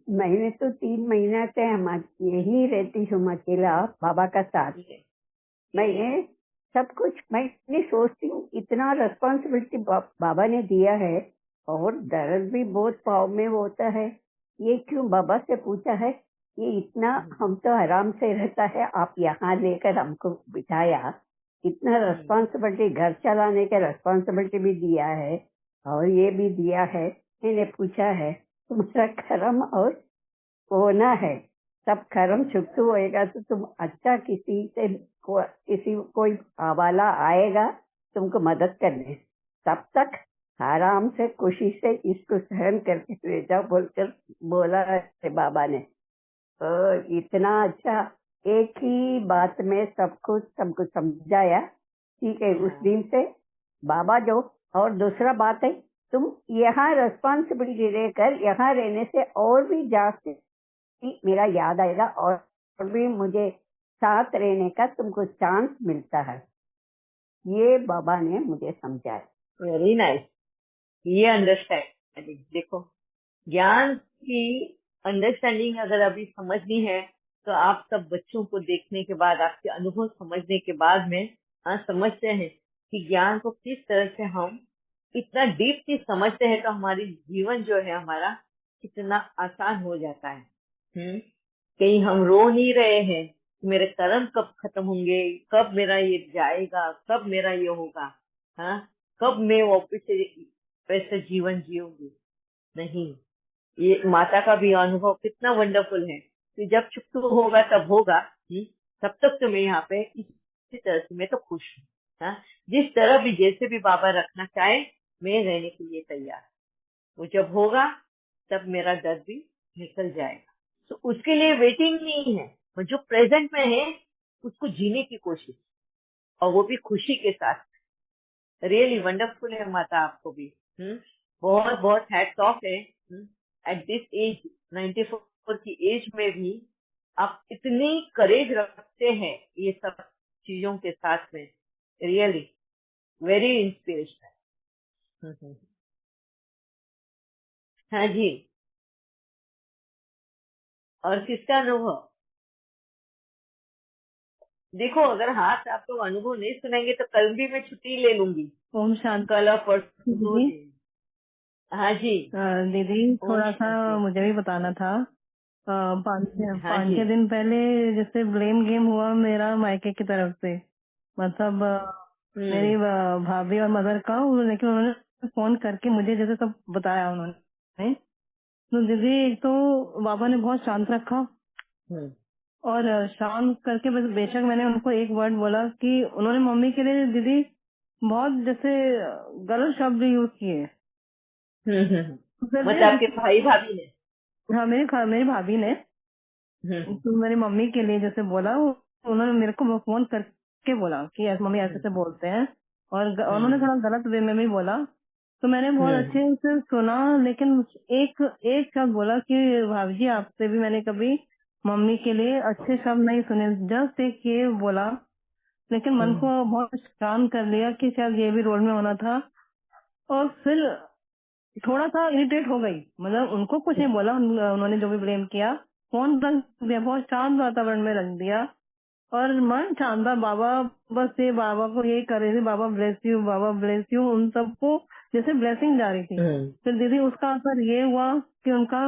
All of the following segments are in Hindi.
मैंने तो 3 महीना से हम यही रहती हूँ अकेला बाबा का साथ। मैंने सब कुछ मैंने सोचती हूँ इतना रिस्पॉन्सिबिलिटी बाबा ने दिया है, और दर्द भी बहुत पाव में होता है। ये क्यों बाबा से पूछा है, ये इतना हम तो आराम से रहता है, आप यहाँ लेकर हमको बिठाया, इतना रिस्पॉन्सिबिलिटी, घर चलाने का रिस्पॉन्सिबिलिटी भी दिया है और ये भी दिया है। मैंने पूछा है तुम्हारा कर्म और होना है, सब कर्म चुकता होएगा तो तुम अच्छा किसी कोई वाला आएगा तुमको मदद करने, तब तक आराम से खुशी से इसको सहन करके ले जाओ बोलकर बोला है बाबा ने। तो इतना अच्छा एक ही बात में सब कुछ सबको समझाया। ठीक है, उस दिन से बाबा जो, और दूसरा बात है तुम यहाँ रिस्पॉन्सिबिलिटी लेकर यहाँ रहने से और भी जास्ती मेरा याद आएगा और भी मुझे साथ रहने का तुमको चांस मिलता है, ये बाबा ने मुझे समझाया। Very nice. ये अंडरस्टैंडिंग, देखो ज्ञान की अंडरस्टैंडिंग अगर अभी समझनी है तो आप सब बच्चों को देखने के बाद, आपके अनुभव समझने के बाद में समझते हैं कि ज्ञान को किस तरह से हम इतना डीपली समझते हैं तो हमारी जीवन जो है हमारा कितना आसान हो जाता है। कहीं हम रो नहीं रहे हैं मेरे कर्म कब खत्म होंगे, कब मेरा ये जाएगा, कब मेरा ये होगा, कब मैं वापस से वैसे जीवन जीऊंगी। नहीं, ये माता का भी अनुभव कितना वंडरफुल है कि जब चुप होगा तब होगा, तब तक तो मैं यहाँ पे इसी तरह से मैं तो खुश हूँ। जिस तरह भी जैसे भी बाबा रखना चाहे मैं रहने के लिए तैयार। वो जब होगा तब मेरा दर्द भी निकल जाएगा। तो उसके लिए वेटिंग नहीं है, वो जो प्रेजेंट में है उसको जीने की कोशिश, और वो भी खुशी के साथ। रियली वंडरफुल है माता, आपको भी बहुत बहुत हैट्स ऑफ है। एट दिस एज 94 की एज में भी आप इतनी करेज रखते हैं ये सब चीजों के साथ में, रियली वेरी इंस्पिरेशनल। हाँ जी, और किसका अनुभव? देखो अगर हाथ आप तो अनुभव नहीं सुनेंगे तो कल भी मैं छुट्टी ले लूंगी। ओम शांति कल और परसों 2 दीदी। दिन। हाँ जी दीदी ओम थोड़ा सा शांति। मुझे भी बताना था। हाँ पाँच जी छह दिन पहले जैसे ब्लेम गेम हुआ मेरा मायके की तरफ से, मतलब मेरी भाभी और मदर का, लेकिन उन्होंने फोन करके मुझे जैसे सब बताया उन्होंने। तो दीदी एक तो बाबा ने बहुत शांत रखा, और शांत करके बस बेशक मैंने उनको एक वर्ड बोला कि उन्होंने मम्मी के लिए दीदी बहुत जैसे गलत शब्द यूज किए। मतलब आपके भाई भाभी ने? हाँ, मेरी भाभी ने तो मेरी मम्मी के लिए जैसे बोला, उन्होंने मेरे को फोन करके बोला कि ऐसे मम्मी ऐसे से बोलते हैं, और उन्होंने थोड़ा गलत वे में भी बोला। तो मैंने बहुत अच्छे से सुना, लेकिन एक एक शब्द बोला कि भाभी जी आपसे भी मैंने कभी मम्मी के लिए अच्छे शब्द नहीं सुने, जस्ट एक ये बोला, लेकिन मन को बहुत शांत कर लिया कि शायद ये भी रोल में होना था। और फिर थोड़ा सा इरिटेट हो गई, मतलब उनको कुछ नहीं बोला, उन्होंने जो भी ब्लेम किया फोन रख दिया, बहुत शांत वातावरण में रख दिया, और मन शांत था। बाबा बस ये बाबा को यही कर रही थी, Baba bless you, Baba bless you, उन सबको जैसे ब्लेसिंग जा रही थी। फिर दीदी उसका असर ये हुआ कि उनका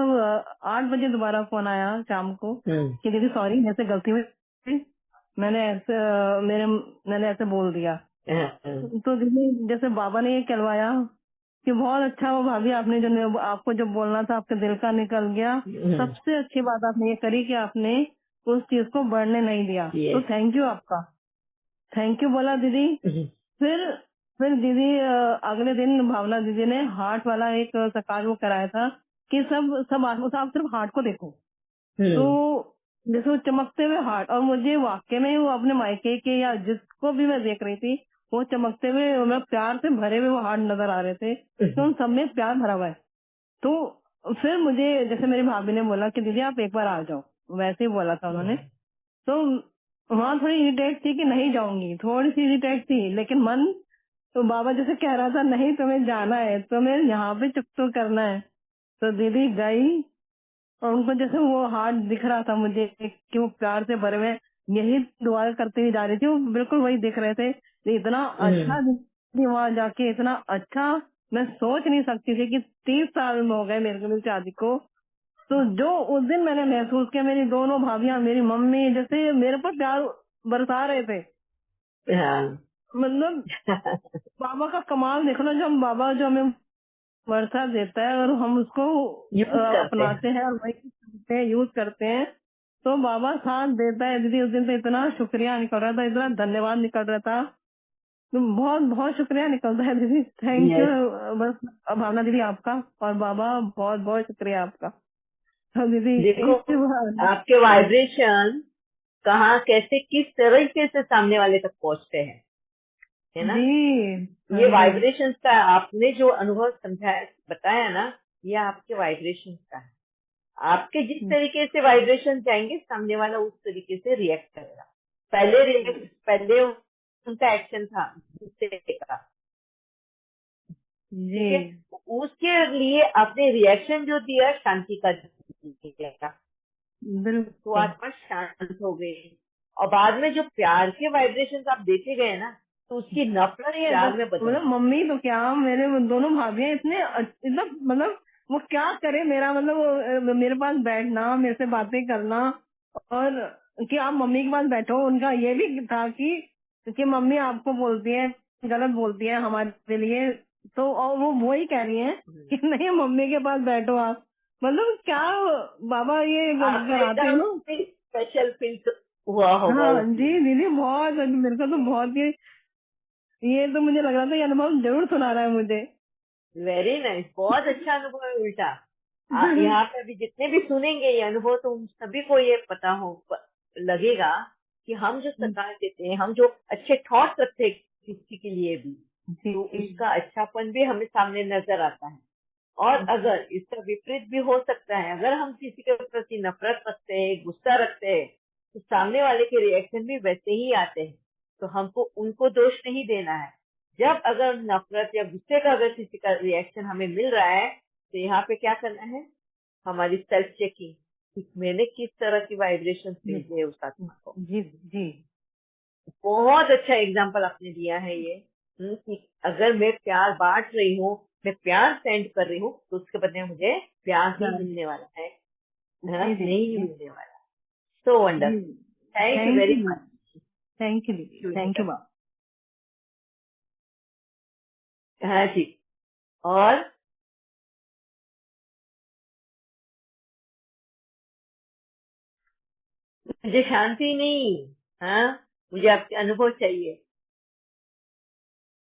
8 बजे दोबारा फोन आया शाम को कि दीदी सॉरी ऐसे गलती हुई, मैंने ऐसे बोल दिया। तो दीदी जैसे बाबा ने ये कहलवाया कि बहुत अच्छा वो भाभी, आपने जो आपको जो बोलना था आपके दिल का निकल गया। सबसे अच्छी बात आपने ये करी कि आपने उस चीज को बढ़ने नहीं दिया। तो थैंक यू आपका, थैंक यू बोला दीदी। फिर दीदी अगले दिन भावना दीदी ने हार्ट वाला एक सकाल वो कराया था कि सब आप सिर्फ हार्ट को देखो। तो जैसे वो चमकते हुए हार्ट, और मुझे वाकई में वो अपने मायके के या जिसको भी मैं देख रही थी वो चमकते हुए, मतलब प्यार से भरे हुए वो हार्ट नजर आ रहे थे, तो उन सब में प्यार भरा हुआ है। तो फिर मुझे जैसे मेरी भाभी ने बोला कि दीदी आप एक बार आ जाओ, वैसे ही बोला था उन्होंने। तो वहाँ थोड़ी इरिटेट थी कि नहीं जाऊंगी, थोड़ी सी इरिटेट थी, लेकिन मन तो बाबा जैसे कह रहा था नहीं तुम्हें जाना है, तुम्हें यहाँ पे चुप तो करना है। तो दीदी गई, और उनको जैसे वो हार्ट दिख रहा था मुझे कि वो प्यार से भरे हुए, यही दुआ करते हुए जा रही थी, वो बिल्कुल वही दिख रहे थे। तो इतना अच्छा दीदी वहां जाके, इतना अच्छा मैं सोच नहीं सकती थी कि 30 साल में हो गए मेरे को मेरी शादी को। तो जो उस दिन मैंने महसूस किया, मेरी दोनों भाभियां, मेरी मम्मी जैसे मेरे पर प्यार बरसा रहे थे। हाँ। मतलब बाबा का कमाल देखो ना, जो हम बाबा जो हमें वर्षा देता है और हम उसको यूज करते हैं। अपनाते हैं और वही करते हैं, यूज करते हैं, तो बाबा साथ देता है। दीदी उस दिन तो इतना शुक्रिया निकल रहा था, इतना धन्यवाद निकल रहा था, तो बहुत बहुत शुक्रिया निकलता है दीदी। Thank you. Yes. बस भावना दीदी आपका और बाबा बहुत बहुत शुक्रिया आपका। तो दीदी देखो एक बार- आपके वाइब्रेशन कहाँ कैसे किस तरीके से सामने वाले तक पहुंचते हैं, है ना। जी हाँ ये जी वाइब्रेशंस का आपने जो अनुभव समझाया बताया ना, ये आपके वाइब्रेशंस का है। आपके जिस तरीके से वाइब्रेशन जाएंगे सामने वाला उस तरीके से रिएक्ट करेगा। पहले उनका एक्शन था गुस्से का, जी ठीक है, उसके लिए आपने रिएक्शन जो दिया शांति का दिया, तो बिल्कुल। आत्मा शांत हो गई। और बाद में जो प्यार के वाइब्रेशन आप देते गए ना, तो उसकी नफरत ये प्यार में बदल मतलब मम्मी तो क्या, मेरे वो दोनों भाभियां इतने इतना मतलब वो क्या करे मेरा, मतलब वो मेरे पास बैठना, मेरे से बातें करना, और कि आप मम्मी के पास बैठो। उनका ये भी था कि मम्मी आपको बोलती है, गलत बोलती है हमारे लिए, तो और वो वही कह रही है कि गई। नहीं मम्मी के पास बैठो आप। मतलब क्या बाबा ये आपको कराते हैं एकदम ना। स्पेशल फील हुआ होगा हाँ उस जी दिन। दीदी, बहुत मेरे को तो बहुत ये तो मुझे लग रहा था ये अनुभव जरूर सुना रहा है मुझे। वेरी नाइस, बहुत अच्छा अनुभव है उल्टा। यहाँ पे अभी जितने भी सुनेंगे ये अनुभव, तो उन सभी को ये पता हो लगेगा कि हम जो सत्कार देते हैं, हम जो अच्छे थॉट्स रखते हैं किसी के लिए भी, तो उसका अच्छापन भी हमें सामने नजर आता है। और अगर इसका विपरीत भी हो सकता है, अगर हम किसी के प्रति नफरत रखते हैं, गुस्सा रखते हैं, तो सामने वाले के रिएक्शन भी वैसे ही आते हैं। तो हमको उनको दोष नहीं देना है। जब अगर नफरत या गुस्से का अगर किसी का रिएक्शन हमें मिल रहा है, तो यहाँ पे क्या करना है, हमारी सेल्फ चेकिंग कि मैंने किस तरह की वाइब्रेशन भेज है उस आत्मा को। जी जी बहुत अच्छा एग्जाम्पल आपने दिया है ये, कि अगर मैं प्यार बांट रही हूँ, मैं प्यार सेंड कर रही हूँ, तो उसके बदले मुझे प्यार ही मिलने वाला है, जी नहीं मिलने वाला। सो जी। Wonderful, thank you thank very you, much. Thank you दीदी, थैंक यू बाबा। हाँ जी। और मुझे शांति नहीं, हाँ, मुझे आपके अनुभव चाहिए,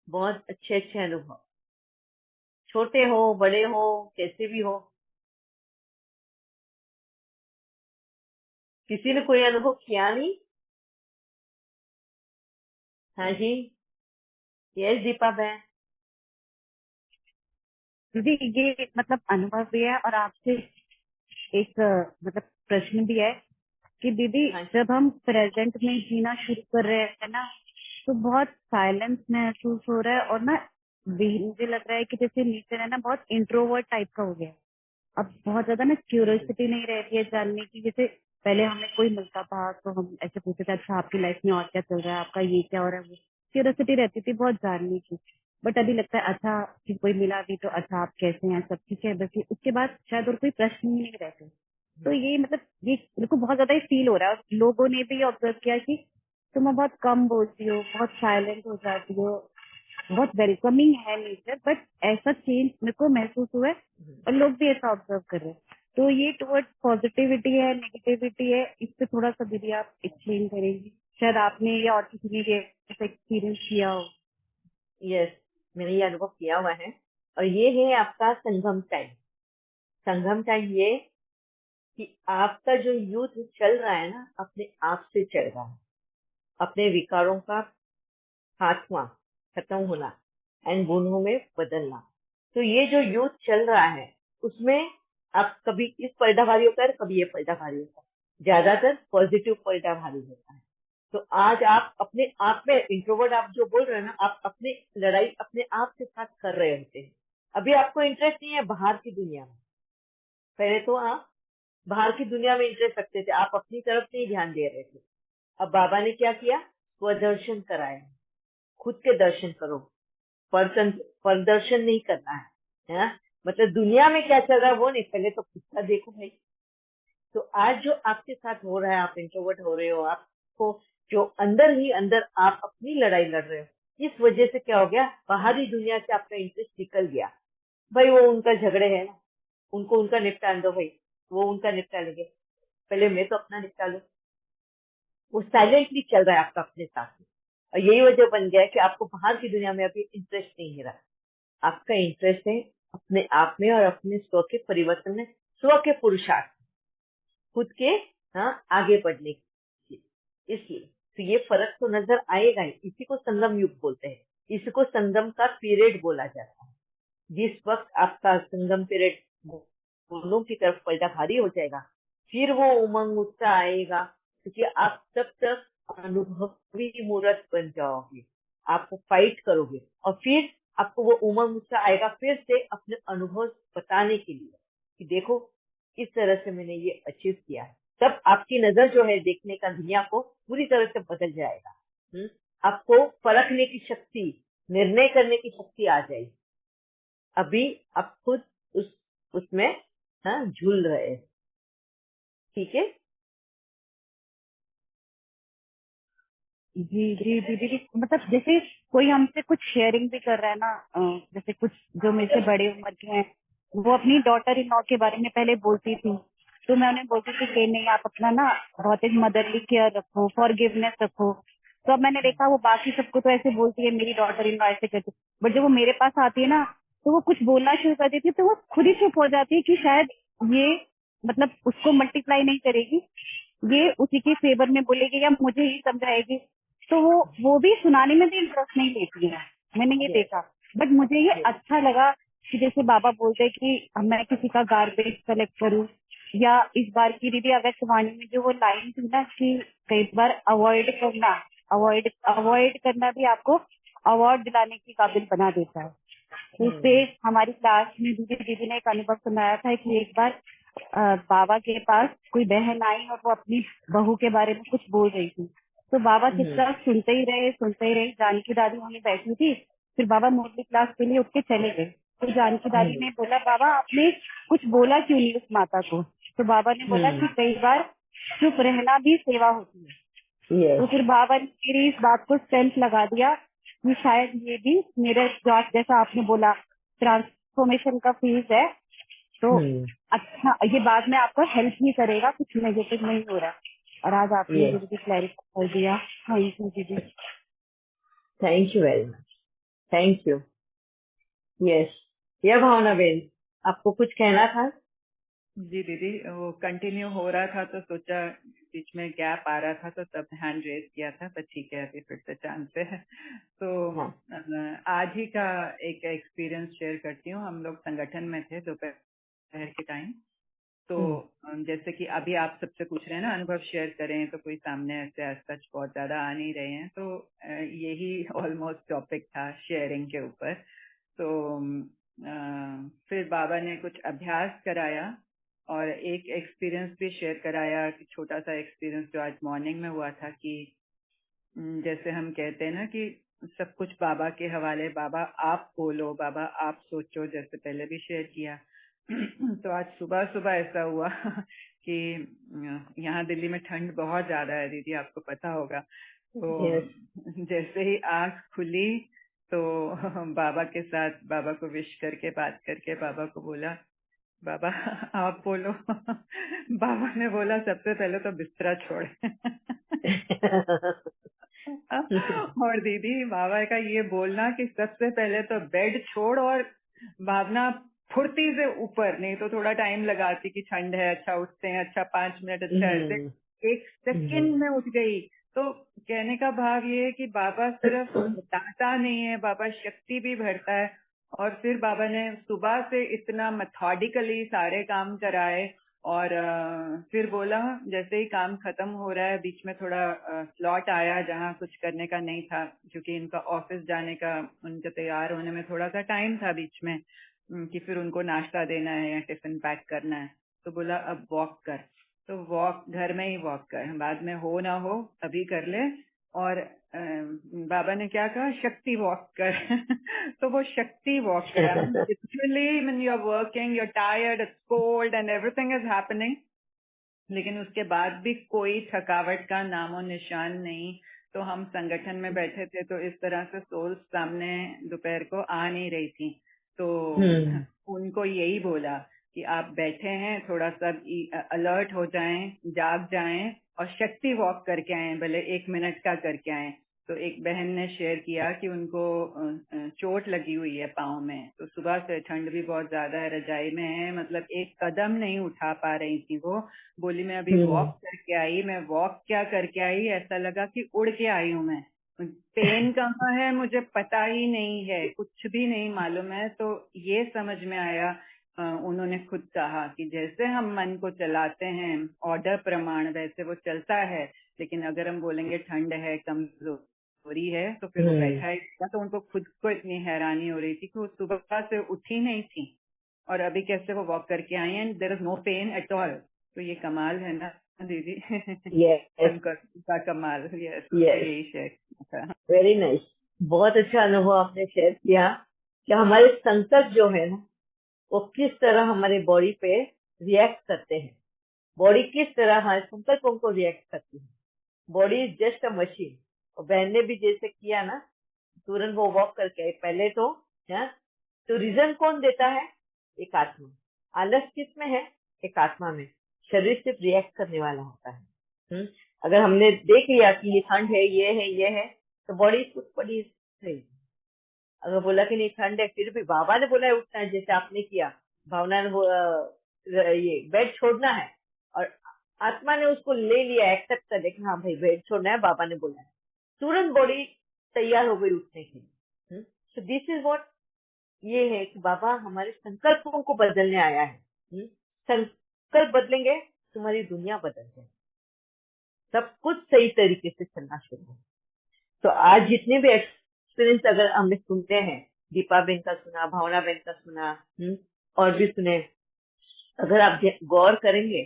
बहुत अच्छे अच्छे अनुभव, छोटे हो बड़े हो कैसे भी हो। किसी ने कोई अनुभव किया नहीं? हाँ जी, यस दीपा बहन। दीदी ये मतलब अनुभव भी है और आपसे एक मतलब प्रश्न भी है कि दीदी हाँ जी। जब हम प्रेजेंट में जीना शुरू कर रहे हैं ना, तो बहुत साइलेंस महसूस हो रहा है और ना मुझे लग रहा है कि जैसे नेचर है ना बहुत इंट्रोवर्ट टाइप का हो गया है। अब बहुत ज्यादा ना क्यूरियोसिटी नहीं रहती है जानने की। जैसे पहले हमें कोई मिलता था तो हम ऐसे पूछते थे अच्छा आपकी लाइफ में और क्या चल रहा है, आपका ये क्या हो रहा है, वो क्यूरियोसिटी रहती थी बहुत जानने की। बट अभी लगता है अच्छा कि कोई मिला भी तो अच्छा आप कैसे हैं, सब ठीक है, बस उसके बाद शायद और कोई प्रश्न ही नहीं रहते। तो ये मतलब ये मेरे को बहुत ज्यादा फील हो रहा है और लोगों ने भी ऑब्जर्व किया कि तुम बहुत कम बोलती हो, बहुत साइलेंट हो जाती हो, बहुत वेलकमिंग है नेचर, बट ऐसा चेंज मेरे को महसूस हुआ है और लोग भी ऐसा ऑब्जर्व कर रहे हैं। तो ये टुवर्ड्स पॉजिटिविटी है नेगेटिविटी है, इस पे थोड़ा सा दीदी आप एक्सप्लेन करेंगी? शायद आपने या और किसी ने भी ऐसा एक्सपीरियंस किया हो। यस, मैंने ये अनुभव किया हुआ है। और ये है आपका संगम टाइम। संगम टाइम ये कि आपका जो युद्ध चल रहा है ना, अपने आप से चल रहा है, अपने विकारों का खात्मा, खत्म होना एंड गुणों में बदलना। तो ये जो युद्ध चल रहा है, उसमें आप कभी इस पलटा भारी होता है, कभी ये पलटा भारी होता है, ज्यादातर पॉजिटिव पलटा भारी होता है। तो आज आप अपने आप में इंट्रोवर्ट, आप जो बोल रहे हैं ना, आप अपनी लड़ाई अपने आप के साथ कर रहे होते हैं। अभी आपको इंटरेस्ट नहीं है बाहर की दुनिया में। पहले तो आप बाहर की दुनिया में इंटरेस्ट रखते थे, आप अपनी तरफ नहीं ध्यान दे रहे थे। अब बाबा ने क्या किया, स्वदर्शन कराया, खुद के दर्शन करो, प्रदर्शन नहीं करना है, मतलब दुनिया में क्या चल रहा है वो नहीं, पहले तो खुद का देखो भाई। तो आज जो आपके साथ हो रहा है, आप इंट्रोवर्ट हो रहे हो, आपको जो अंदर ही अंदर आप अपनी लड़ाई लड़ रहे हो, इस वजह से क्या हो गया, बाहरी दुनिया से आपका इंटरेस्ट निकल गया। भाई वो उनका झगड़े है ना, उनको उनका निपटान दो भाई, वो उनका निपटा लेंगे, पहले मैं तो अपना निपटा लूं। वो साइलेंटली चल रहा है आपका अपने साथ में, और यही वजह बन गया है कि आपको बाहर की दुनिया में अभी इंटरेस्ट नहीं है रहा। आपका इंटरेस्ट है अपने आप में और अपने स्व के परिवर्तन में, स्व के पुरुषार्थ, खुद के आगे बढ़ने की। इसलिए तो ये फर्क तो नजर आएगा ही। इसी को संगम युग बोलते हैं, इसी को संगम का पीरियड बोला जाता है। जिस वक्त आपका संगम पीरियड दोनों की तरफ पलटा भारी हो जाएगा, फिर वो उमंग उत्साह आएगा, क्योंकि आप तब तक अनुभवी मूर्त बन जाओगे, आप फाइट करोगे, और फिर आपको वो उमंग उत्साह आएगा फिर से अपने अनुभव बताने के लिए कि देखो इस तरह से मैंने ये अचीव किया है। तब आपकी नजर जो है देखने का दुनिया को पूरी तरह से बदल जाएगा। आपको परखने की शक्ति, निर्णय करने की शक्ति आ जाएगी। अभी आप खुद उसमें झूल रहे हैं। ठीक है जी जी जी दीदी, मतलब जैसे कोई हमसे कुछ शेयरिंग भी कर रहा है ना, जैसे कुछ जो मेरे से बड़े उम्र के हैं, वो अपनी डॉटर इन लॉ के बारे में पहले बोलती थी, तो मैं उन्हें बोलती थी कि नहीं आप अपना ना बहुत एक मदरली केयर रखो, फॉरगिवनेस रखो। तो अब मैंने देखा वो बाकी सबको तो ऐसे बोलती है, मेरी डॉटर इन लॉ ऐसे करती, बट जब वो मेरे पास आती है ना, तो वो कुछ बोलना शुरू कर देती है, तो वो खुद ही चुप हो जाती है कि शायद ये मतलब उसको मल्टीप्लाई नहीं करेगी, ये उसी के फेवर में बोलेगी या मुझे ही समझाएगी। तो वो भी सुनाने में भी इंटरेस्ट नहीं लेती है, मैंने ये देखा। बट मुझे ये अच्छा लगा कि जैसे बाबा बोलते हैं कि मैं किसी का गार्बेज कलेक्ट करूं, या इस बार की दीदी अगस्त वाणी में जो वो लाइन थी ना कि कई बार अवॉइड करना भी आपको अवार्ड दिलाने की काबिल बना देता है। तो उससे हमारी क्लास में दीदी ने एक अनुभव सुनाया था कि एक बार बाबा के पास कोई बहन आई और वो अपनी बहू के बारे में कुछ बोल रही थी, तो बाबा चुपचाप सुनते ही रहे। जानकी दादी वहीं बैठी थी, फिर बाबा मुरली क्लास के लिए उठ के चले गए। तो जानकी दादी ने बोला, बाबा आपने कुछ बोला क्यों नहीं उस माता को? तो बाबा ने बोला कि कई बार चुप रहना भी सेवा होती है। तो फिर बाबा ने मेरी इस बात को सेंस लगा दिया कि शायद ये भी मेरे जैसा आपने बोला ट्रांसफॉर्मेशन का फेज है, तो अच्छा ये बाद में आपको हेल्प ही करेगा, कुछ नेगेटिव नहीं हो रहा। और आज आपने मुझे क्लैरिफाई कर दिया। थैंक यू दीदी। Thank you very much. Thank you. Yes, यह भावना बेन, आपको कुछ कहना था? जी दीदी, वो कंटिन्यू हो रहा था तो सोचा बीच में गैप आ रहा था तो तब हैंड रेज किया था, पर ठीक है अभी फिर से चांस है। तो आज ही का एक एक्सपीरियंस शेयर करती हूँ। हम लोग संगठन में थे दोपहर के टाइम, तो जैसे कि अभी आप सबसे पूछ रहे हैं ना अनुभव शेयर करें, तो कोई सामने ऐसे सच बहुत ज्यादा आ नहीं रहे हैं, तो यही ऑलमोस्ट टॉपिक था शेयरिंग के ऊपर। तो फिर बाबा ने कुछ अभ्यास कराया और एक एक्सपीरियंस भी शेयर कराया, छोटा सा एक्सपीरियंस जो आज मॉर्निंग में हुआ था, कि जैसे हम कहते हैं ना कि सब कुछ बाबा के हवाले, बाबा आप बोलो, बाबा आप सोचो, जैसे पहले भी शेयर किया। तो आज सुबह सुबह ऐसा हुआ कि यहाँ दिल्ली में ठंड बहुत ज्यादा है दीदी, आपको पता होगा। तो जैसे ही आंख खुली तो बाबा के साथ, बाबा को विश करके बात करके बाबा को बोला, बाबा आप बोलो। बाबा ने बोला सबसे पहले तो बिस्तरा छोड़। और दीदी बाबा का ये बोलना कि सबसे पहले तो बेड छोड़ और भावना फुर्ती से ऊपर, नहीं तो थोड़ा टाइम लगाती कि ठंड है, अच्छा उठते हैं, अच्छा 5 मिनट, अच्छा ऐसे 1 सेकंड में उठ गई। तो कहने का भाव ये है कि बाबा सिर्फ बताता नहीं है, बाबा शक्ति भी भरता है। और फिर बाबा ने सुबह से इतना मेथोडिकली सारे काम कराए, और फिर बोला जैसे ही काम खत्म हो रहा है, बीच में थोड़ा स्लॉट आया जहाँ कुछ करने का नहीं था, क्योंकि इनका ऑफिस जाने का, उनके तैयार होने में थोड़ा सा टाइम था बीच में, कि फिर उनको नाश्ता देना है या टिफिन पैक करना है। तो बोला अब वॉक कर, तो वॉक घर में ही वॉक कर, बाद में हो ना हो अभी कर ले। और बाबा ने क्या कहा, शक्ति वॉक कर तो वो शक्ति वॉक करा। Literally when you are working, you are tired, it's cold and everything is happening, लेकिन उसके बाद भी कोई थकावट का नामो निशान नहीं। तो हम संगठन में बैठे थे, तो इस तरह से सोल्स सामने दोपहर को आ नहीं रही थी, तो उनको यही बोला कि आप बैठे हैं, थोड़ा सा अलर्ट हो जाएं, जाग जाएं और शक्ति वॉक करके आए, भले 1 मिनट का करके आए। तो एक बहन ने शेयर किया कि उनको चोट लगी हुई है पाँव में, तो सुबह से ठंड भी बहुत ज्यादा है, रजाई में है, मतलब एक कदम नहीं उठा पा रही थी वो। बोली मैं अभी वॉक करके आई, मैं वॉक क्या करके आई, ऐसा लगा कि उड़ के आई हूँ मैं। पेन कहाँ है मुझे पता ही नहीं है, कुछ भी नहीं मालूम है। तो ये समझ में आया, उन्होंने खुद कहा कि जैसे हम मन को चलाते हैं ऑर्डर प्रमाण, वैसे वो चलता है, लेकिन अगर हम बोलेंगे ठंड है, कमजोरी है, तो फिर वो बैठा है। तो उनको खुद को इतनी हैरानी हो रही थी कि वो सुबह से उठी नहीं थी और अभी कैसे वो वॉक करके आई and there is no pain at all. तो ये कमाल है ना दीदी। का कमाल। यस, यही शेयर। वेरी नाइस, बहुत अच्छा अनुभव आपने शेयर किया कि हमारे संकल्प जो है ना, वो किस तरह हमारे बॉडी पे रिएक्ट करते हैं, बॉडी किस तरह हमारे संकल्पों को रिएक्ट करती है। Body is just a machine. और बहन ने भी जैसे किया ना, तुरंत वो वॉक करके आई। पहले तो रीजन कौन देता है? एक आत्मा। आलस किस में है? एक आत्मा में। शरीर सिर्फ रिएक्ट करने वाला होता है। अगर हमने देख लिया कि ये ठंड है, ये है, तो बॉडी खुद पड़ी सही। अगर बोला कि नहीं ठंड है, फिर भी बाबा ने बोला है उठना है, जैसे आपने किया, भावना ने ये बेड छोड़ना है, और आत्मा ने उसको ले लिया, एक्सेप्ट कर लिया कि हाँ भाई बेड छोड़ना है, बाबा ने बोला है, तुरंत बॉडी तैयार हो गई उठने के लिए। सो दिस इज व्हाट ये है कि बाबा हमारे संकल्पों को बदलने आया है। संकल्प बदलेंगे, तुम्हारी दुनिया बदल जाए, सब कुछ सही तरीके से चलना शुरू हो। तो आज जितने भी एक्सपीरियंस अगर हमने सुनते हैं, दीपा बहन का सुना, भावना बहन का सुना, और भी सुने, अगर आप गौर करेंगे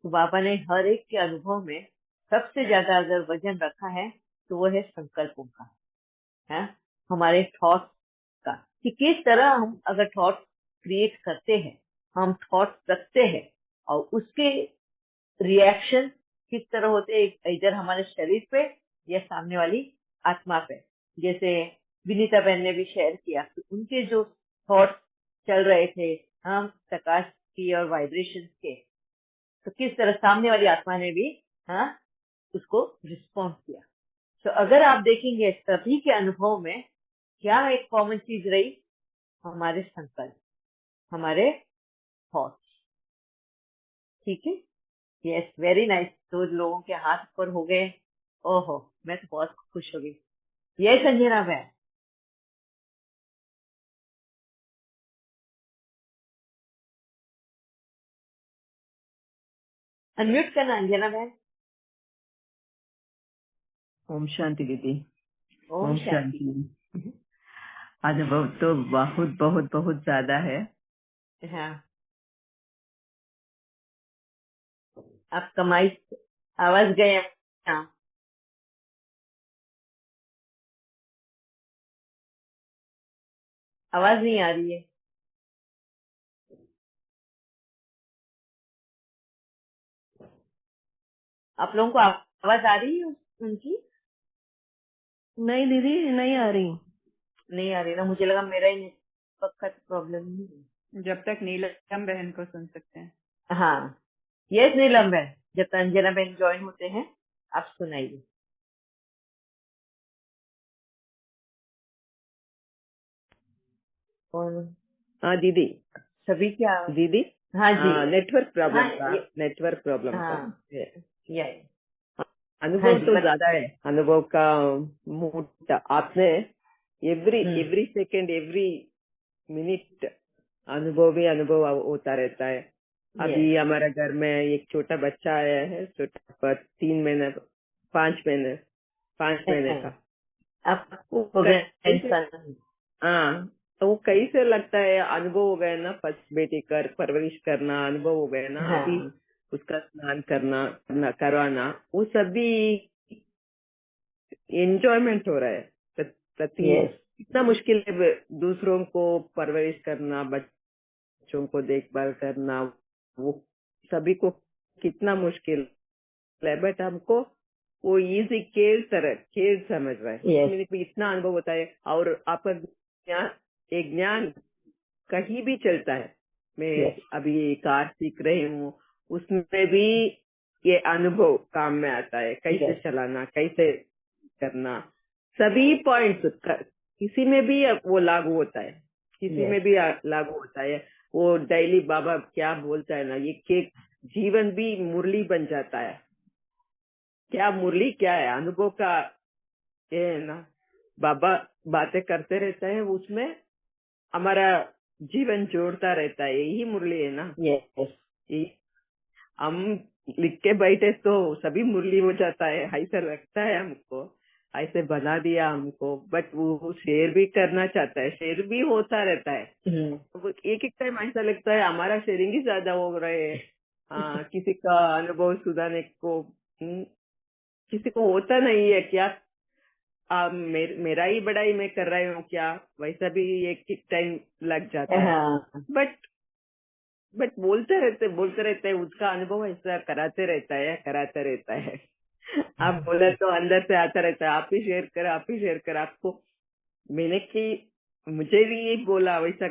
तो बाबा ने हर एक के अनुभव में सबसे ज्यादा अगर वजन रखा है तो वो है संकल्पों का, है हमारे थॉट्स का, कि किस तरह हम अगर थॉट्स क्रिएट करते हैं, हम थॉट्स रखते हैं और उसके रिएक्शन किस तरह होते हैं, इधर हमारे शरीर पे या सामने वाली आत्मा पे। जैसे विनीता बहन ने भी शेयर किया कि उनके जो थॉट्स चल रहे थे हम प्रकाश की और वाइब्रेशन के, तो किस तरह सामने वाली आत्मा ने भी उसको रिस्पॉन्स किया। तो अगर आप देखेंगे सभी के अनुभव में क्या एक कॉमन चीज रही, हमारे संकल्प, हमारे थॉट्स। ठीक है, यस, वेरी नाइस। तो लोगों के हाथ ऊपर हो गए, ओहो, मैं तो बहुत खुश हो गई। यस अंजना बहन, अनम्यूट करना अंजना बहन। ओम शांति दीदी। ओम शांति। अनुभव तो बहुत बहुत बहुत ज्यादा है। हाँ, आप कमाई आवाज गया। हाँ, आवाज नहीं आ रही है। आप लोगों को आवाज आ रही है उनकी? नहीं दीदी, नहीं आ रही। नहीं आ रही ना, मुझे लगा मेरा ही पक्का प्रॉब्लम नहीं है। जब तक नीलम बहन को सुन सकते हैं। हाँ, यस नीलम बहन, जब तक अंजना बहन ज्वाइन होते हैं आप सुनाइए। कौन? हाँ दीदी। सभी क्या? दीदी, हाँ जी, नेटवर्क प्रॉब्लम हाँ, था, नेटवर्क प्रॉब्लम था। हाँ, या अनुभव तो ज्यादा है, अनुभव का मूड आपने एवरी सेकेंड एवरी मिनट अनुभव ही अनुभव होता रहता है। अभी हमारे घर में एक छोटा बच्चा आया है, छोटा पर 3 महीने 5 महीने का। आपको हाँ, तो वो कैसे लगता है, अनुभव हो गया ना, फर्स्ट बेटी कर परवरिश करना अनुभव हो गया ना, हाँ, अभी उसका स्नान करवाना, वो सभी एंजॉयमेंट हो रहा है प्रति। यस, इतना मुश्किल है दूसरों को परवरिश करना, बच्चों को देखभाल करना, वो सभी को कितना मुश्किल है, बट हमको वो इजी खेल समझ रहा है। यस, मेरे को इतना अनुभव होता है, और आपका ज्ञान कहीं भी चलता है। मैं यस, अभी कार सीख रही हूँ, उसमें भी ये अनुभव काम में आता है, कैसे यस, चलाना, कैसे करना, सभी पॉइंट्स किसी में भी वो लागू होता है, किसी यस, में भी लागू होता है। वो डेली बाबा क्या बोलता है ना, ये के जीवन भी मुरली बन जाता है। क्या मुरली क्या है, अनुभव का ये है ना, बाबा बातें करते रहता है, उसमें हमारा जीवन जोड़ता रहता है, यही मुरली है ना। यस, हम लिख के बैठे तो सभी मुरली हो जाता है, ऐसा लगता है हमको, ऐसे बना दिया हमको, बट वो शेयर भी करना चाहता है, शेयर भी होता रहता है। तो एक एक टाइम ऐसा लगता है हमारा शेयरिंग ही ज्यादा हो रहे है। किसी का अनुभव सुनाने को किसी को होता नहीं है क्या, मेरा ही बड़ाई मैं कर रही हूँ क्या, वैसा भी एक टाइम लग जाता है। हाँ, बट बोलते रहते हैं, उसका अनुभव ऐसा कराते रहता है। आप बोले तो अंदर से आता रहता है, आप ही शेयर कर आपको। मैंने की मुझे भी यही बोला वैसा,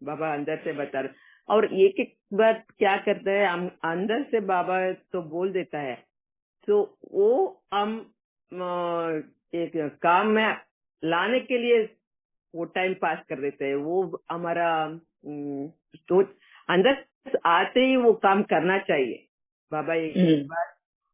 बाबा अंदर से बता रहे। और एक एक बात क्या करता है, हम अंदर से बाबा तो बोल देता है, तो वो हम एक काम में लाने के लिए वो टाइम पास कर देते हैं। वो हमारा सोच अंदर से आते ही वो काम करना चाहिए। बाबा एक बार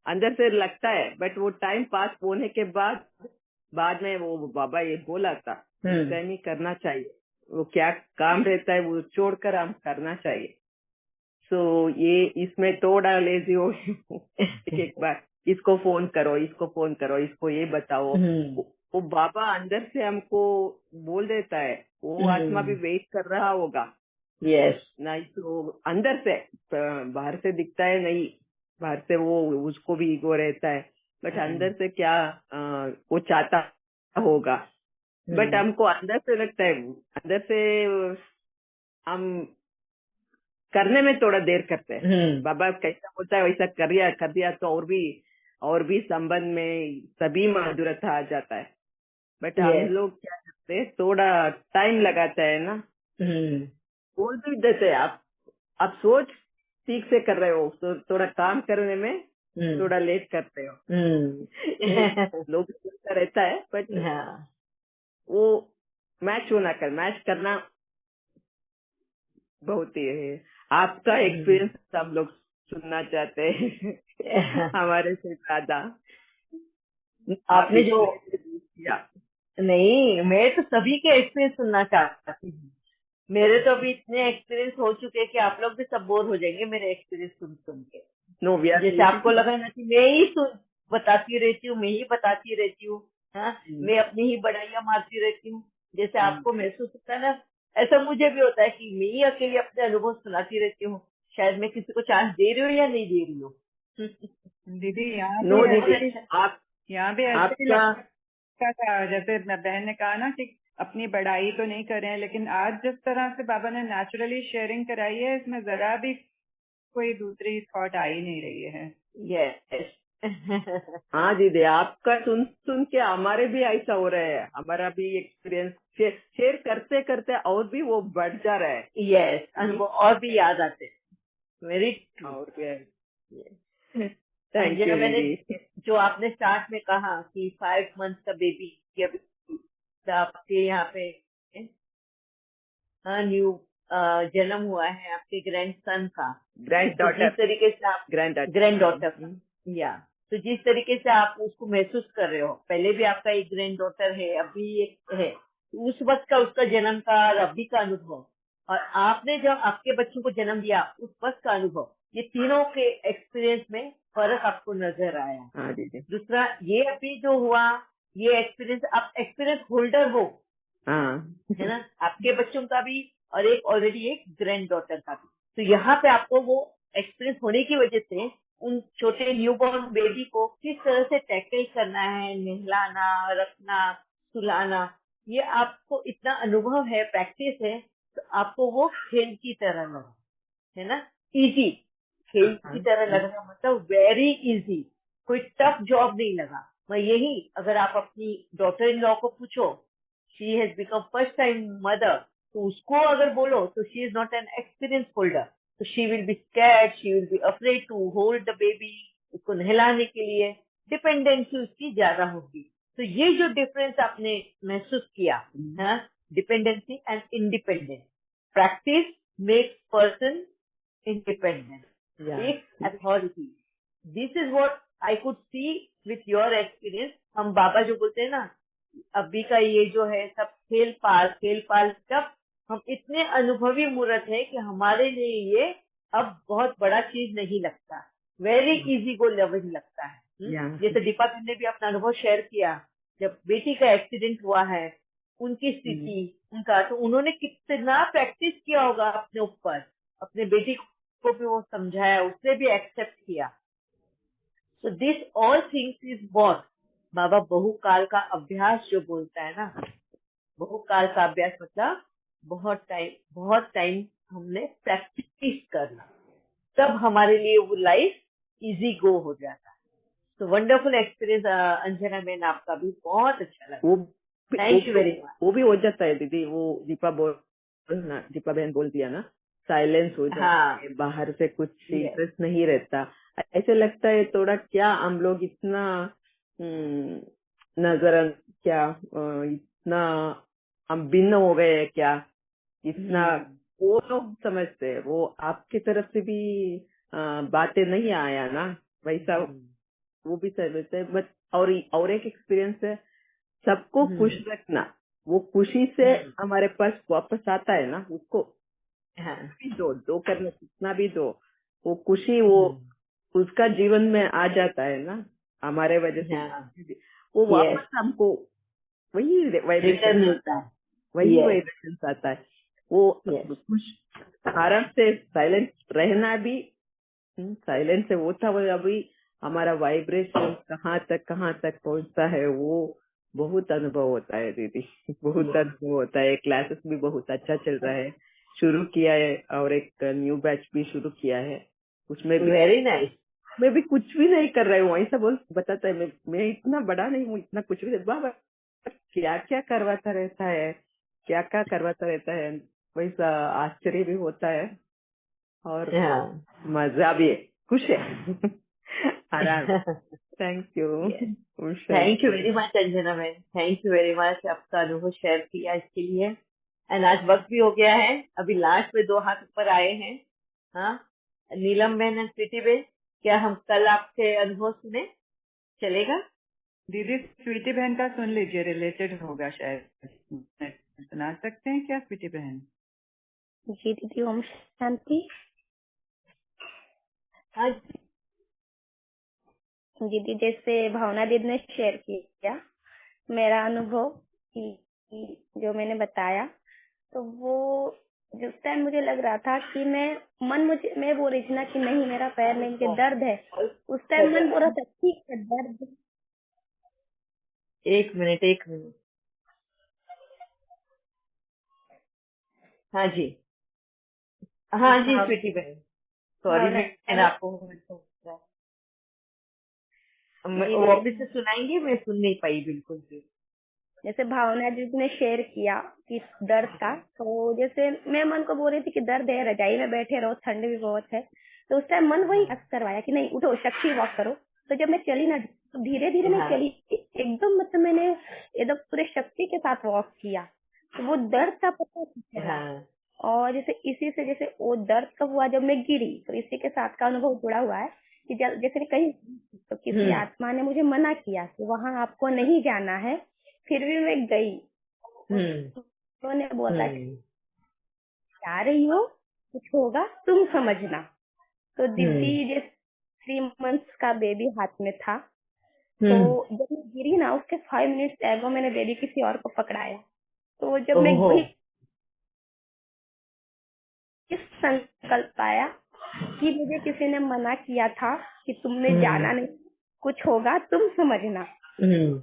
अंदर से लगता है, बट वो टाइम पास होने के बाद में वो बाबा ये बोला था, इस टाइम ही करना चाहिए, वो क्या काम रहता है वो छोड़कर हम करना चाहिए। सो ये इसमें थोड़ा लेजी हो एक बार इसको फोन करो, इसको ये बताओ, वो बाबा अंदर से हमको बोल देता है, वो आत्मा भी वेट कर रहा होगा। यस, नहीं तो अंदर से, बाहर से दिखता है नहीं, बाहर से वो उसको भी ईगो रहता है, बट अंदर से क्या वो चाहता होगा। बट हमको अंदर से लगता है, अंदर से हम करने में थोड़ा देर करते हैं। बाबा कैसा बोलता है वैसा कर दिया तो और भी संबंध में सभी मधुरता आ जाता है। बट हम लोग क्या करते हैं, थोड़ा टाइम लगाता है ना, बोल भी देते हैं आप सोच ठीक से कर रहे हो, तो थोड़ा काम करने में थोड़ा लेट करते हो। लोग बोलता रहता है, बट वो मैच करना बहुत ही है। आपका एक्सपीरियंस हम लोग सुनना चाहते हैं हमारे से ज्यादा। आपने जो किया नहीं, मैं तो सभी के एक्सपीरियंस सुनना चाहती हूँ। मेरे तो अभी इतने एक्सपीरियंस हो चुके हैं कि आप लोग भी सब बोर हो जाएंगे मेरे एक्सपीरियंस सुन के। नो वी आर जैसे आपको लगा ना कि मैं ही बताती रहती हूँ, मैं ही बताती रहती हूँ, मैं अपनी ही बड़ाइयाँ मारती रहती हूँ, जैसे आपको महसूस होता है ना, ऐसा मुझे भी होता है कि मैं ही अकेले अपने अनुभव सुनाती रहती हूँ। शायद मैं किसी को चांस दे रही हूँ या नहीं दे रही हूँ। दीदी यहाँ नो भी दीदी आप यहाँ भी ऐसे ही लगता था, जैसे बहन ने कहा ना कि अपनी बड़ाई तो नहीं कर रहे हैं, लेकिन आज जिस तरह से बाबा ने नेचुरली शेयरिंग कराई है, इसमें जरा भी कोई दूसरी थॉट आ ही नहीं रही है। यस हाँ दीदी, आपका सुन के हमारे भी ऐसा हो रहा है, हमारा भी एक्सपीरियंस शेयर करते करते और भी वो बढ़ जा रहा है। यस, अनुभव और भी याद आते हैं। Very true. और थैंक यू मैंने दीदी। जो आपने स्टार्ट में कहा कि 5 मंथ का बेबी अभी आपके यहाँ पे न्यू जन्म हुआ है आपके ग्रैंडसन का, तो जिस तरीके से आप ग्रैंड डॉटर या तो जिस तरीके से आप उसको महसूस कर रहे हो, पहले भी आपका एक ग्रैंड डॉटर है, अभी एक है, तो उस वक्त का उसका जन्म का और अभी का अनुभव, और आपने जब आपके बच्चों को जन्म दिया उस वक्त का अनुभव, ये तीनों के एक्सपीरियंस में फर्क आपको नजर आया। हाँ दीदी। दूसरा ये अभी जो हुआ, ये एक्सपीरियंस, आप एक्सपीरियंस होल्डर हो, हाँ है ना, आपके बच्चों का भी और एक ऑलरेडी एक ग्रैंड डॉटर का भी। तो यहाँ पे आपको वो एक्सपीरियंस होने की वजह से उन छोटे न्यूबॉर्न बेबी को किस तरह से टैकल करना है, नहलाना, रखना, सुलाना, ये आपको इतना अनुभव है, प्रैक्टिस है, तो आपको वो खेल की तरह लगा, है ना, इजी, खेल की तरह लगना मतलब वेरी इजी, कोई टफ जॉब नहीं लगा। मैं यही, अगर आप अपनी डॉटर इन लॉ को पूछो, she has become first time mother, तो उसको अगर बोलो तो she is not an experience holder, तो she will be scared, she will be afraid to hold the baby, उसको नहलाने के लिए डिपेंडेंसी उसकी ज्यादा होगी। तो ये जो डिफरेंस आपने महसूस किया है, dependency and independence, practice makes person independent, takes authority. This is what I could see with your experience. हम बाबा जो बोलते हैं ना, अभी का ये जो है सब खेल पाल सब, हम इतने अनुभवी मूर्त है कि हमारे लिए ये अब बहुत बड़ा चीज नहीं लगता, वेरी इजी गो लेवल लगता है। जैसे दीपा बहन ने भी अपना अनुभव शेयर किया, जब बेटी का एक्सीडेंट हुआ है, उनकी स्थिति, उनका, तो उन्होंने कितना प्रैक्टिस किया होगा अपने ऊपर, अपने बेटी को भी वो समझाया, उसने भी एक्सेप्ट किया। So this all things is what Baba बहुकाल का अभ्यास जो बोलता है ना, बहुकाल का अभ्यास मतलब बहुत टाइम हमने प्रैक्टिस करना, तब हमारे लिए वो लाइफ इजी गो हो जाता है। तो वंडरफुल एक्सपीरियंस अंजना मैन, आपका भी बहुत अच्छा लगा, थैंक यू वेरी मच। वो भी हो जाता है दीदी, वो दीपा बहन बोल दिया ना, साइलेंस हो जाता है, बाहर से कुछ इंटरेस्ट नहीं रहता, ऐसे लगता है थोड़ा क्या हम लोग इतना नजर क्या इतना हम भिन्न हो गए हैं क्या, इतना वो लोग समझते हैं, वो आपकी तरफ से भी बातें नहीं आया ना वैसा, वो भी समझते हैं। बट और एक एक्सपीरियंस है, सबको खुश रखना, वो खुशी से हमारे पास वापस आता है ना, उसको भी दो करने कितना भी दो, वो खुशी वो उसका जीवन में आ जाता है ना हमारे वजह से, वो वापस हमको वही वाइब्रेशन मिलता है, वही वाइब्रेशन आता है, वो खुश आराम से साइलेंट रहना भी, साइलेंट से होता हुआ अभी हमारा वाइब्रेशन कहाँ तक पहुंचता है, वो बहुत अनुभव होता है दीदी, बहुत अनुभव होता है। क्लासेस भी बहुत अच्छा चल रहा है, शुरू किया है और एक न्यू बैच भी शुरू किया है, उसमें भी वेरी नाइस। मैं भी कुछ भी नहीं कर रही हूँ, ऐसा बताता है, मैं इतना बड़ा नहीं हूँ, इतना कुछ भी, बाबा क्या क्या करवाता रहता है, वैसा आश्चर्य भी होता है और मजा भी है, खुश है। आराम। Thank you very much Anjana ma'am, thank you very much, आपका अनुभव शेयर किया इसके लिए। एंड आज वक्त भी हो गया है, अभी लास्ट में 2 हाथ ऊपर आए हैं। हाँ, नीलम बहन एंड प्रीति बहन, क्या हम कल आपके अनुभव सुने, चलेगा? दीदी स्वीटी बहन का सुन लीजिए, रिलेटेड होगा शायद, सुना सकते हैं क्या स्वीटी बहन? जी दीदी, ओम शांति। हाँ दीदी, जैसे भावना दीदी ने शेयर किया मेरा अनुभव कि जो मैंने बताया, तो वो जिस टाइम मुझे लग रहा था कि मैं बोल रही थी ना कि नहीं मेरा पैर नहीं, मुझे दर्द है, उस टाइम मन बोल रहा था ठीक है दर्द। एक मिनट। हाँ जी स्वीटी बहन, सॉरी मैंने आपको वापिस से सुनाएंगे, मैं सुन नहीं पाई बिल्कुल भी। जैसे भावना जी ने शेयर किया कि दर्द था, तो जैसे मैं मन को बोल रही थी कि दर्द है, रजाई में बैठे रहो, ठंड भी बहुत है, तो उस टाइम मन वही करवाया कि नहीं उठो, शक्ति वॉक करो। तो जब मैं चली ना, तो धीरे धीरे मैं चली, एकदम मतलब मैंने एकदम पूरे शक्ति के साथ वॉक किया, तो वो दर्द का पता नहीं चला। और जैसे इसी से जैसे वो दर्द कब हुआ, जब मैं गिरी, तो इसी के साथ का अनुभव जुड़ा हुआ है कि जैसे कहीं तो किसी आत्मा ने मुझे मना किया कि वहां आपको नहीं जाना है, फिर भी मैं गई। उन्होंने बोला जा रही हो, कुछ होगा तुम समझना। तो दीदी जैसे 3 months का बेबी हाथ में था, तो जब मैं गिरी ना, उसके 5 minutes एगो मैंने बेबी किसी और को पकड़ाया, तो जब मैं ओहो। वही इस संकल्प आया कि मुझे किसी ने मना किया था कि तुमने जाना नहीं, कुछ होगा तुम समझना।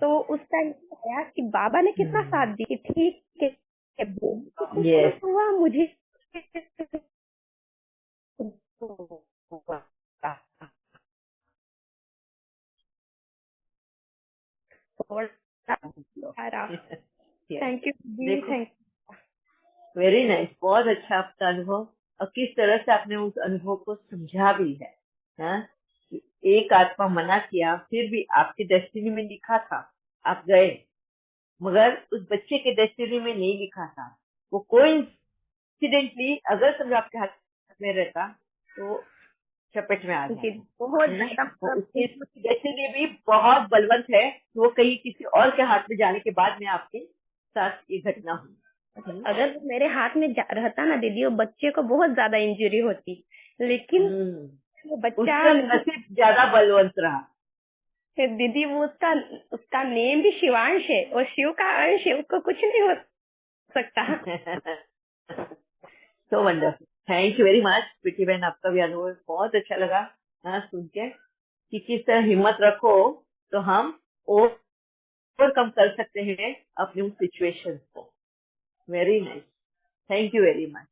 तो उस टाइम आया कि बाबा ने कितना साथ दिया कि ठीक है, कुछ Yes. हुआ मुझे थैंक यू जी, देखो, थैंक वेरी नाइस, बहुत अच्छा आपका अनुभव, और किस तरह से आपने उस अनुभव को समझा भी है, हाँ? कि एक आत्मा मना किया, फिर भी आपकी डेस्टिनी में लिखा था, आप गए, मगर उस बच्चे के डेस्टिनी में नहीं लिखा था। वो कोइंसिडेंटली अगर समझो आपके हाथ में रहता तो चपेट में आ जी, जाता, बहुत है ना? ज्यादा वो उसकी डेस्टिनी भी बहुत बलवंत है, वो कहीं किसी और के हाथ में जाने के बाद में आपके साथ ये घटना हुई। अगर वो मेरे हाथ में रहता ना दीदी, वो बच्चे को बहुत ज्यादा इंजरी होती, लेकिन वो बच्चा उसका नसीब ज्यादा बलवंत रहा। फिर दीदी वो उसका नेम भी शिवांश है और शिव का अंश है, उसको कुछ नहीं हो सकता। So wonderful, thank you very much Preeti बहन, आपका भी अनुभव बहुत अच्छा लगा, हाँ, सुन के कि किस तरह हिम्मत रखो तो हम ओवरकम कर सकते हैं अपनी उन सिचुएशन को। Very nice, thank you very much.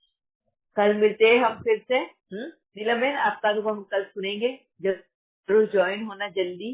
कल मिलते हैं हम फिर से। नीलम बहन, आपका अनुभव हम कल सुनेंगे, जरूर ज्वाइन होना जल्दी।